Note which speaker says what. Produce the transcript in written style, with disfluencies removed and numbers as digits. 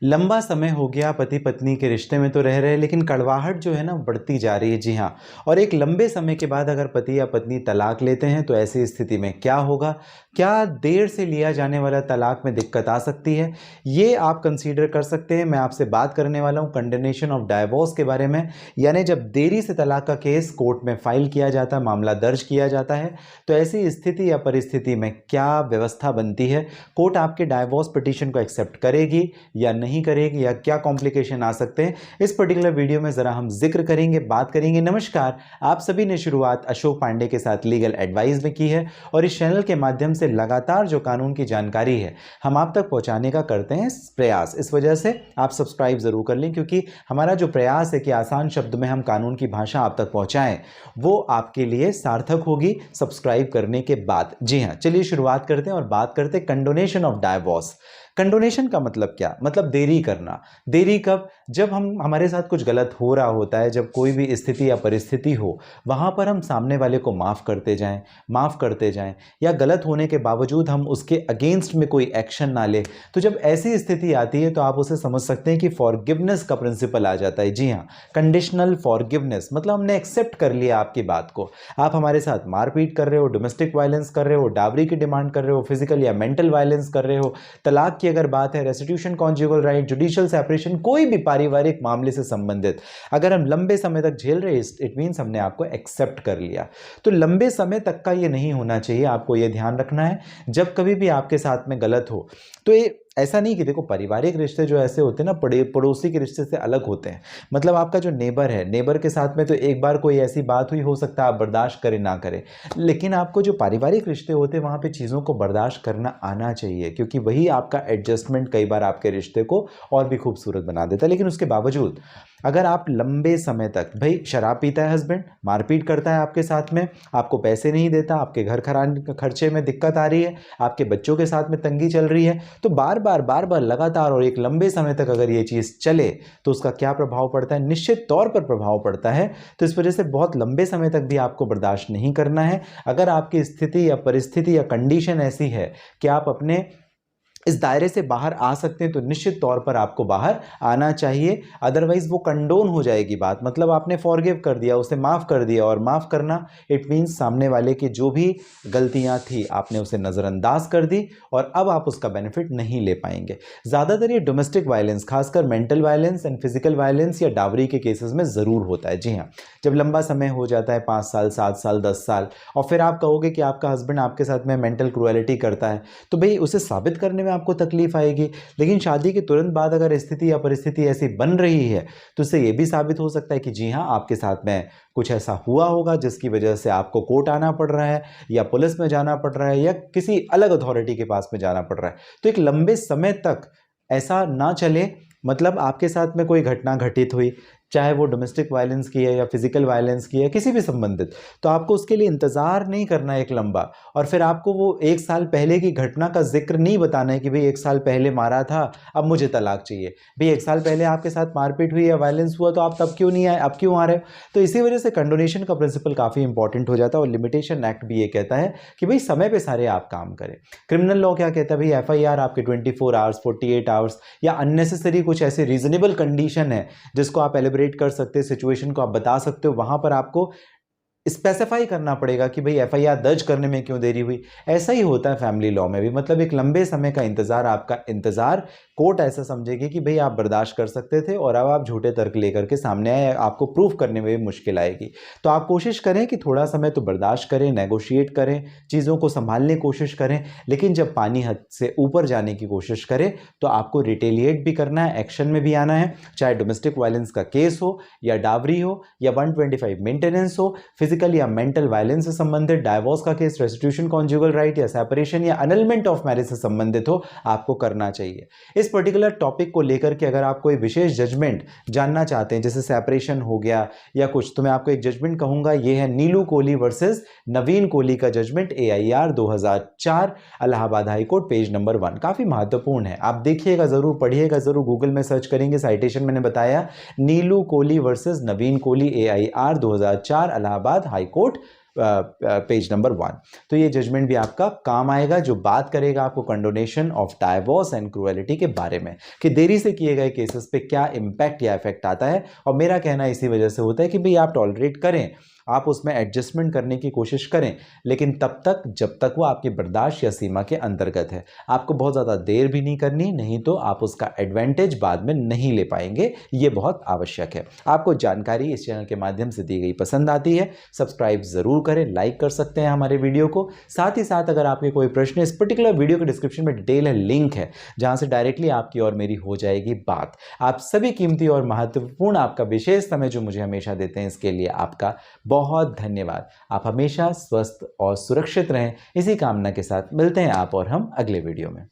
Speaker 1: लंबा समय हो गया पति पत्नी के रिश्ते में तो रह रहे, लेकिन कड़वाहट जो है ना बढ़ती जा रही है। जी हाँ। और एक लंबे समय के बाद अगर पति या पत्नी तलाक लेते हैं तो ऐसी स्थिति में क्या होगा, क्या देर से लिया जाने वाला तलाक में दिक्कत आ सकती है, ये आप कंसीडर कर सकते हैं। मैं आपसे बात करने वाला हूँ कंडोनेशन ऑफ डाइवोर्स के बारे में। यानी जब देरी से तलाक का केस कोर्ट में फाइल किया जाता है, मामला दर्ज किया जाता है, तो ऐसी स्थिति या परिस्थिति में क्या व्यवस्था बनती है, कोर्ट आपके डाइवोर्स पिटीशन को एक्सेप्ट करेगी या नहीं करेगी, या क्या कॉम्प्लिकेशन आ सकते हैं, इस पर्टिकुलर वीडियो में जरा हम जिक्र करेंगे, बात करेंगे। नमस्कार, आप सभी ने शुरुआत अशोक पांडे के साथ लीगल एडवाइस में की है और इस चैनल के माध्यम से लगातार जो कानून की जानकारी है हम आप तक पहुंचाने का करते हैं प्रयास। इस वजह से आप सब्सक्राइब जरूर कर लें, क्योंकि हमारा जो प्रयास है कि आसान शब्द में हम कानून की भाषा आप तक पहुंचाएं, वो आपके लिए सार्थक होगी सब्सक्राइब करने के बाद। जी हाँ, चलिए शुरुआत करते हैं और बात करते हैं कंडोनेशन ऑफ डाइवोर्स। कंडोनेशन का मतलब क्या? मतलब देरी करना। देरी कब? जब हमारे साथ कुछ गलत हो रहा होता है, जब कोई भी स्थिति या परिस्थिति हो, वहां पर हम सामने वाले को माफ करते जाएं, या गलत होने के बावजूद हम उसके अगेंस्ट में कोई एक्शन ना ले। तो जब ऐसी स्थिति आती है तो आप उसे समझ सकते हैं कि फॉरगिवनेस का प्रिंसिपल आ जाता है। जी हाँ, कंडीशनल फॉरगिवनेस मतलब हमने एक्सेप्ट कर लिया आपकी बात को। आप हमारे साथ मारपीट कर रहे हो, डोमेस्टिक वायलेंस कर रहे हो, डावरी की डिमांड कर रहे हो, फिजिकल या मेंटल वायलेंस कर रहे हो, तलाक की अगर बात है, restitution, conjugal right, judicial separation, कोई भी पारिवारिक मामले से संबंधित अगर हम लंबे समय तक झेल रहे हैं, इट मींस हमने आपको एक्सेप्ट कर लिया। तो लंबे समय तक का ये नहीं होना चाहिए, आपको ये ध्यान रखना है। जब कभी भी आपके साथ में गलत हो तो ये ऐसा नहीं कि देखो, पारिवारिक रिश्ते जो ऐसे होते हैं ना, पड़ोसी के रिश्ते से अलग होते हैं। मतलब आपका जो नेबर है, नेबर के साथ में तो एक बार कोई ऐसी बात हुई, हो सकता है आप बर्दाश्त करें ना करें, लेकिन आपको जो पारिवारिक रिश्ते होते हैं वहाँ पे चीज़ों को बर्दाश्त करना आना चाहिए, क्योंकि वही आपका एडजस्टमेंट कई बार आपके रिश्ते को और भी खूबसूरत बना देता है। लेकिन उसके बावजूद अगर आप लंबे समय तक, भाई शराब पीता है हस्बैंड, मारपीट करता है आपके साथ में, आपको पैसे नहीं देता, आपके घर खर्चे में दिक्कत आ रही है, आपके बच्चों के साथ में तंगी चल रही है, तो बार बार लगातार और एक लंबे समय तक अगर ये चीज़ चले तो उसका क्या प्रभाव पड़ता है? निश्चित तौर पर प्रभाव पड़ता है। तो इस वजह से बहुत लंबे समय तक भी आपको बर्दाश्त नहीं करना है। अगर आपकी स्थिति या परिस्थिति या कंडीशन ऐसी है कि आप अपने इस दायरे से बाहर आ सकते हैं, तो निश्चित तौर पर आपको बाहर आना चाहिए। अदरवाइज वो कंडोन हो जाएगी बात। मतलब आपने फॉरगिव कर दिया, उसे माफ़ कर दिया, और माफ़ करना इट मीन्स सामने वाले की जो भी गलतियां थी आपने उसे नज़रअंदाज कर दी, और अब आप उसका बेनिफिट नहीं ले पाएंगे। ज़्यादातर ये डोमेस्टिक वायलेंस, खासकर mental violence and physical violence या डावरी के केसेस में ज़रूर होता है। जी हाँ, जब लंबा समय हो जाता है, 5 साल, 7 साल, 10 साल, और फिर आप कहोगे कि आपका हस्बैंड आपके साथ में मेंटल क्रूएलिटी करता है, तो भाई उसे साबित करने में आपको तकलीफ आएगी। लेकिन शादी के तुरंत बाद अगर स्थिति या परिस्थिति ऐसी बन रही है तो इससे यह भी साबित हो सकता है कि जी हाँ, आपके साथ में कुछ ऐसा हुआ होगा जिसकी वजह से आपको कोर्ट आना पड़ रहा है, या पुलिस में जाना पड़ रहा है, या किसी अलग अथॉरिटी के पास में जाना पड़ रहा है। तो एक लंबे समय तक ऐसा ना चले। मतलब आपके साथ में कोई घटना घटित हुई, चाहे वो डोमेस्टिक वायलेंस की है या फिजिकल वायलेंस की है, किसी भी संबंधित, तो आपको उसके लिए इंतज़ार नहीं करना है एक लंबा, और फिर आपको वो 1 साल पहले की घटना का जिक्र नहीं बताना है कि भाई 1 साल पहले मारा था, अब मुझे तलाक चाहिए। भाई 1 साल पहले आपके साथ मारपीट हुई या वायलेंस हुआ, तो आप तब क्यों नहीं आए, अब क्यों आ रहे हो? तो इसी वजह से कंडोनेशन का प्रिंसिपल काफ़ी इंपॉर्टेंट हो जाता है। और लिमिटेशन एक्ट भी ये कहता है कि भाई समय पर सारे आप काम करें। क्रिमिनल लॉ क्या कहता है? भाई FIR आपके 24 आवर्स, 48 आवर्स, या अननेसेसरी कुछ ऐसे रीजनेबल कंडीशन है जिसको आप एलिब्रेट कर सकते हैं, सिचुएशन को आप बता सकते हो, वहां पर आपको स्पेसिफाई करना पड़ेगा कि भाई FIR दर्ज करने में क्यों देरी हुई। ऐसा ही होता है फैमिली लॉ में भी। मतलब एक लंबे समय का इंतजार, आपका इंतजार कोर्ट ऐसा समझेगी कि भाई आप बर्दाश्त कर सकते थे और अब आप झूठे तर्क लेकर के सामने आए, आपको प्रूफ करने में भी मुश्किल आएगी। तो आप कोशिश करें कि थोड़ा समय तो बर्दाश्त करें, नेगोशिएट करें, चीज़ों को संभालने की कोशिश करें, लेकिन जब पानी हद से ऊपर जाने की कोशिश करें तो आपको रिटेलिएट भी करना है, एक्शन में भी आना है। चाहे डोमेस्टिक वायलेंस का केस हो, या डावरी हो, या 125 मेंटेनेंस हो, फिजिकल या मेंटल वायलेंस से संबंधित, डाइवोर्स का केस, रेस्टिट्यूशन, कॉन्जुगल राइट या सेपरेशन या अनलमेंट ऑफ मैरिज से संबंधित हो, आपको करना चाहिए। इस पर्टिकुलर टॉपिक को लेकर के अगर आप कोई विशेष जजमेंट जानना चाहते हैं, जैसे सेपरेशन हो गया या कुछ, तो मैं आपको एक जजमेंट कहूंगा। ये है नीलू कोहली वर्सेस नवीन कोहली का judgement, AIR 2004, Allahabad high court, page number 1। काफी महत्वपूर्ण है, आप देखिएगा जरूर, पढ़िएगा जरूर, गूगल में सर्च करेंगे, साइटेशन मैंने बताया, Neelu Kohli versus Naveen Kohli, AIR 2004, Allahabad high court, page number 1। तो ये जजमेंट भी आपका काम आएगा, जो बात करेगा आपको condonation of divorce and cruelty के बारे में, कि देरी से किए गए केसेस पे क्या इंपैक्ट या इफेक्ट आता है। और मेरा कहना इसी वजह से होता है कि भाई आप टॉलरेट करें, आप उसमें एडजस्टमेंट करने की कोशिश करें, लेकिन तब तक जब तक वो आपकी बर्दाश्त या सीमा के अंतर्गत है। आपको बहुत ज़्यादा देर भी नहीं करनी, नहीं तो आप उसका एडवांटेज बाद में नहीं ले पाएंगे। ये बहुत आवश्यक है। आपको जानकारी इस चैनल के माध्यम से दी गई पसंद आती है, सब्सक्राइब जरूर करें, लाइक कर सकते हैं हमारे वीडियो को। साथ ही साथ अगर आपके कोई प्रश्न, इस पर्टिकुलर वीडियो के डिस्क्रिप्शन में डिटेल है, लिंक है, जहां से डायरेक्टली आपकी और मेरी हो जाएगी बात। आप सभी कीमती और महत्वपूर्ण आपका विशेष समय जो मुझे हमेशा देते हैं, इसके लिए आपका बहुत धन्यवाद। आप हमेशा स्वस्थ और सुरक्षित रहें, इसी कामना के साथ मिलते हैं आप और हम अगले वीडियो में।